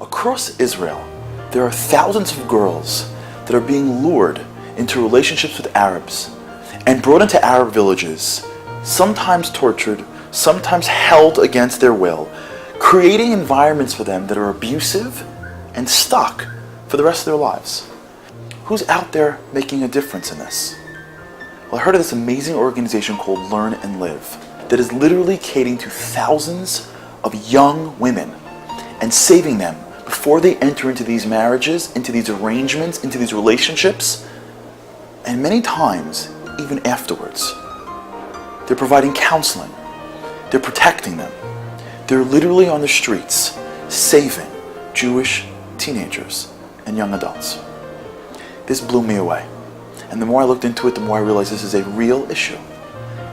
Across Israel, there are thousands of girls that are being lured into relationships with Arabs and brought into Arab villages, sometimes tortured, sometimes held against their will, creating environments for them that are abusive and stuck for the rest of their lives. Who's out there making a difference in this? Well, I heard of this amazing organization called Learn and Live that is literally catering to thousands of young women and saving them before they enter into these marriages, into these arrangements, into these relationships, and many times, even afterwards. They're providing counseling. They're protecting them. They're literally on the streets saving Jewish teenagers and young adults. This blew me away. And the more I looked into it, the more I realized this is a real issue.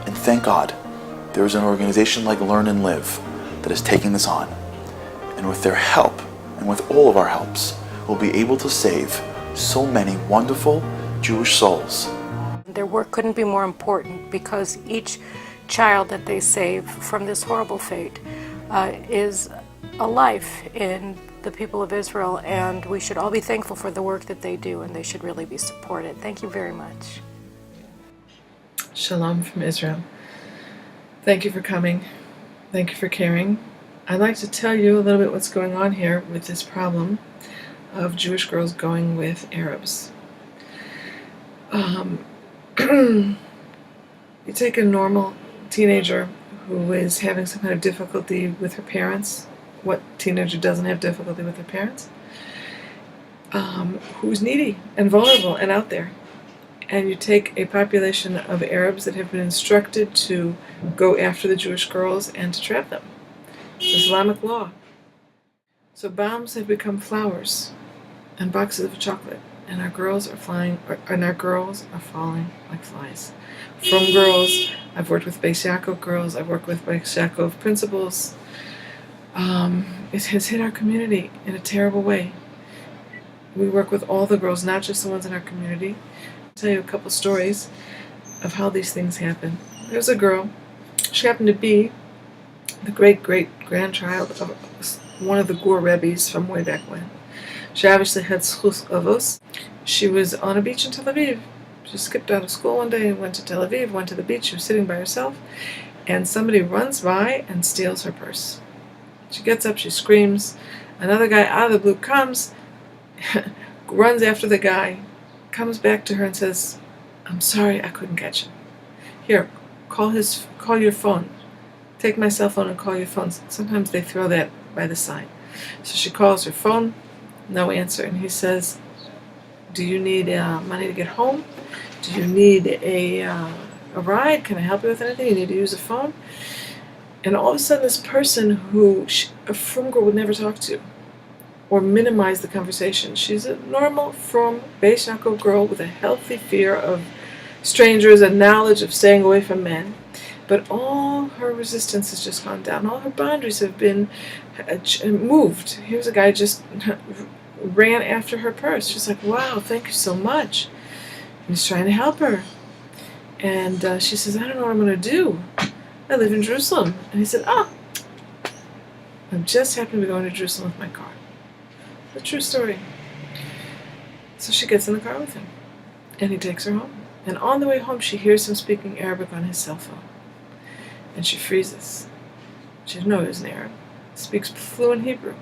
And thank God, there is an organization like Learn and Live that is taking this on. And with their help, and with all of our helps, we'll be able to save so many wonderful Jewish souls. Their work couldn't be more important because each child that they save from this horrible fate is a life in the people of Israel, and we should all be thankful for the work that they do, and they should really be supported. Thank you very much. Shalom from Israel. Thank you for coming. Thank you for caring. I'd like to tell you a little bit what's going on here with this problem of Jewish girls going with Arabs. You take a normal teenager who is having some kind of difficulty with her parents. What teenager doesn't have difficulty with their parents? Who's needy and vulnerable and out there. And you take a population of Arabs that have been instructed to go after the Jewish girls and to trap them. It's Islamic law. So bombs have become flowers and boxes of chocolate, and our girls are falling like flies. From girls, I've worked with Beis Yaakov girls, I've worked with Beis Yaakov principals. It has hit our community in a terrible way. We work with all the girls, not just the ones in our community. I'll tell you a couple stories of how these things happen. There's a girl, she happened to be the great-great-grandchild of one of the Gur Rebbes from way back when. She obviously had schus avos. She was on a beach in Tel Aviv. She skipped out of school one day and went to Tel Aviv, went to the beach. She was sitting by herself, and somebody runs by and steals her purse. She gets up, she screams. Another guy out of the blue comes, runs after the guy, comes back to her and says, "I'm sorry, I couldn't catch him. Here, call your phone. Take my cell phone and call your phone." Sometimes they throw that by the side. So she calls her phone, no answer. And he says, "Do you need money to get home? Do you need a ride? Can I help you with anything? You need to use a phone?" And all of a sudden, this person who a frum girl would never talk to or minimize the conversation. She's a normal, frum, Beis Yaakov girl with a healthy fear of strangers and knowledge of staying away from men. But all her resistance has just gone down. All her boundaries have been moved. Here's a guy just ran after her purse. She's like, "Wow, thank you so much." And he's trying to help her. And she says, "I don't know what I'm going to do. I live in Jerusalem." And he said, "I just happen to be going to Jerusalem with my car." The true story. So she gets in the car with him. And he takes her home. And on the way home, she hears him speaking Arabic on his cell phone. And she freezes. She didn't know he was an Arab. Speaks fluent Hebrew.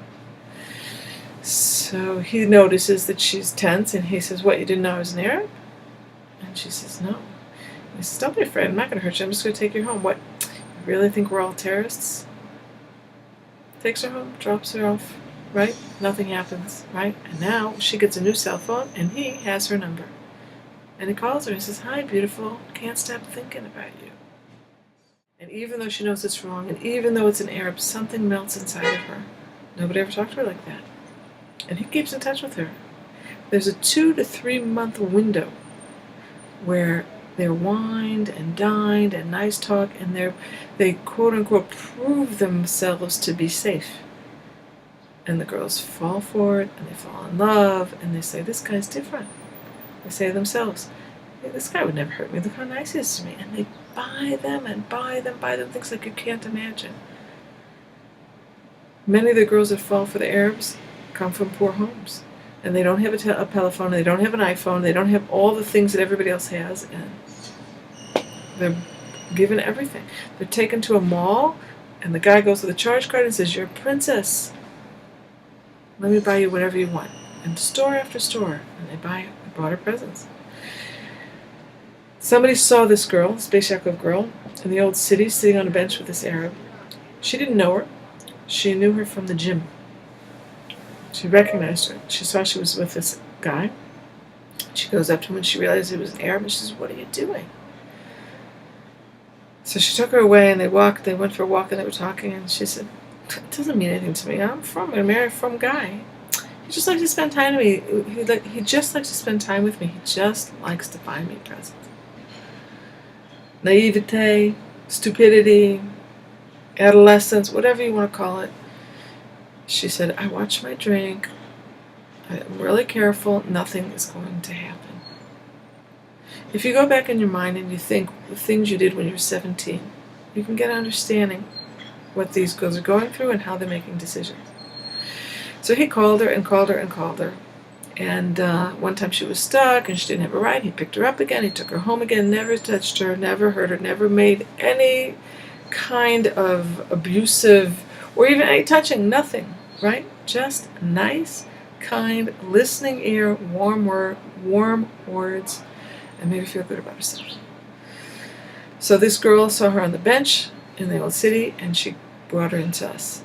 So he notices that she's tense, and he says, "What, you didn't know I was an Arab?" And she says, "No." He says, "Don't be afraid. I'm not going to hurt you. I'm just going to take you home." "What, you really think we're all terrorists?" Takes her home, drops her off, right? Nothing happens, right? And now she gets a new cell phone, and he has her number. And he calls her and says, "Hi, beautiful. Can't stop thinking about you." And even though she knows it's wrong, and even though it's an Arab, something melts inside of her. Nobody ever talked to her like that. And he keeps in touch with her. There's a 2 to 3 month window where they're wined and dined and nice talk, and they quote-unquote prove themselves to be safe. And the girls fall for it, and they fall in love, and they say, "This guy's different." They say to themselves, "Hey, this guy would never hurt me. Look how nice he is to me." And they buy them and buy them things like you can't imagine. Many of the girls that fall for the Arabs come from poor homes. And they don't have a telephone, they don't have an iPhone, they don't have all the things that everybody else has, and they're given everything. They're taken to a mall, and the guy goes with a charge card and says, "You're a princess. Let me buy you whatever you want." And store after store, and they bought her presents. Somebody saw this girl, this Beis Yaakov girl, in the old city, sitting on a bench with this Arab. She didn't know her. She knew her from the gym. She recognized her. She saw she was with this guy. She goes up to him and she realized he was an Arab, and she says, "What are you doing?" So she took her away, and they went for a walk, and they were talking, and she said, "It doesn't mean anything to me. I'm married from a guy. He just likes to spend time with me. He just likes to spend time with me. He just likes to buy me presents." Naivete, stupidity, adolescence, whatever you want to call it. She said, "I watch my drink. I'm really careful. Nothing is going to happen." If you go back in your mind and you think the things you did when you were 17, you can get an understanding what these girls are going through and how they're making decisions. So he called her and called her and called her. And one time she was stuck and she didn't have a ride. He picked her up again. He took her home again. Never touched her, never hurt her, never made any kind of abusive or even any touching, nothing, right? Just nice, kind, listening ear, warm words, and made her feel good about herself. So this girl saw her on the bench in the old city, and she brought her into us.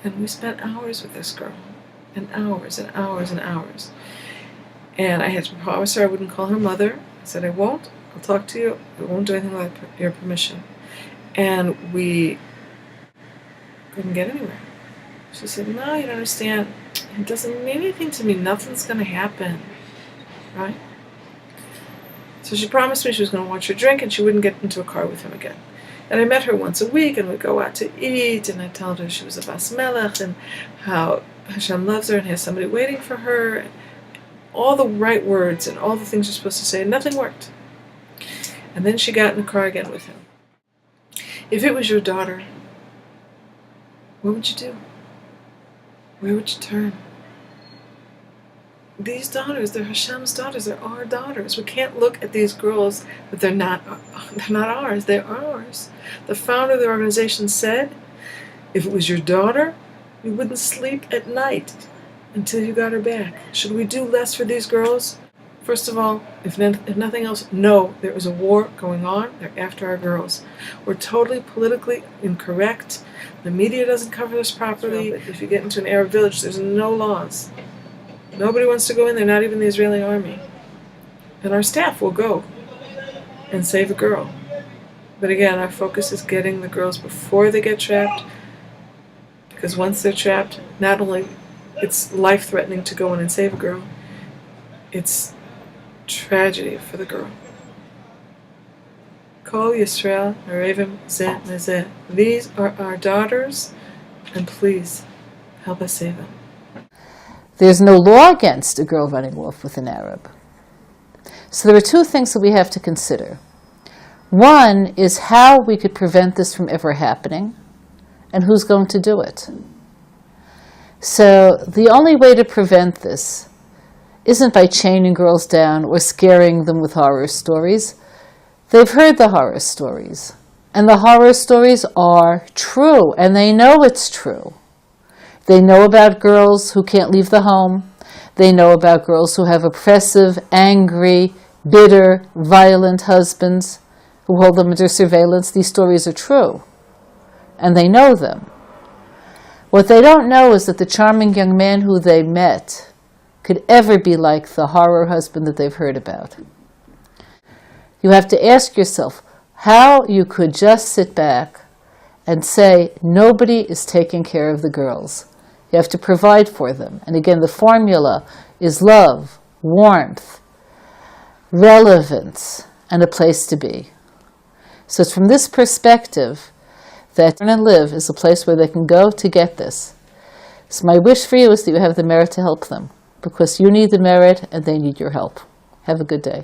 And we spent hours with this girl, and hours and hours and hours. And I had to promise her I wouldn't call her mother. I said, "I won't. I'll talk to you. I won't do anything without your permission." And we couldn't get anywhere. She said, "No, you don't understand. It doesn't mean anything to me. Nothing's going to happen." Right? So she promised me she was going to watch her drink and she wouldn't get into a car with him again. And I met her once a week, and we'd go out to eat, and I told her she was a Bas Melech and how Hashem loves her and has somebody waiting for her. And all the right words and all the things you're supposed to say, and nothing worked. And then she got in the car again with him. If it was your daughter, what would you do? Where would you turn? These daughters, they're Hashem's daughters, they're our daughters. We can't look at these girls that they're not ours, they're ours. The founder of the organization said, if it was your daughter, you wouldn't sleep at night until you got her back. Should we do less for these girls? First of all, if nothing else, no, there is a war going on. They're after our girls. We're totally politically incorrect. The media doesn't cover this properly. If you get into an Arab village, there's no laws. Nobody wants to go in there, not even the Israeli army. And our staff will go and save a girl. But again, our focus is getting the girls before they get trapped, because once they're trapped, not only it's life-threatening to go in and save a girl, it's tragedy for the girl. Kol Yisrael Arevim Zeh Nezeh. These are our daughters, and please help us save them. There's no law against a girl running off with an Arab. So there are two things that we have to consider. One is how we could prevent this from ever happening, and who's going to do it. So the only way to prevent this isn't by chaining girls down or scaring them with horror stories. They've heard the horror stories, and the horror stories are true, and they know it's true. They know about girls who can't leave the home. They know about girls who have oppressive, angry, bitter, violent husbands who hold them under surveillance. These stories are true, and they know them. What they don't know is that the charming young man who they met could ever be like the horror husband that they've heard about. You have to ask yourself how you could just sit back and say, nobody is taking care of the girls. You have to provide for them. And again, the formula is love, warmth, relevance, and a place to be. So it's from this perspective that Turn and Live is a place where they can go to get this. So my wish for you is that you have the merit to help them, because you need the merit and they need your help. Have a good day.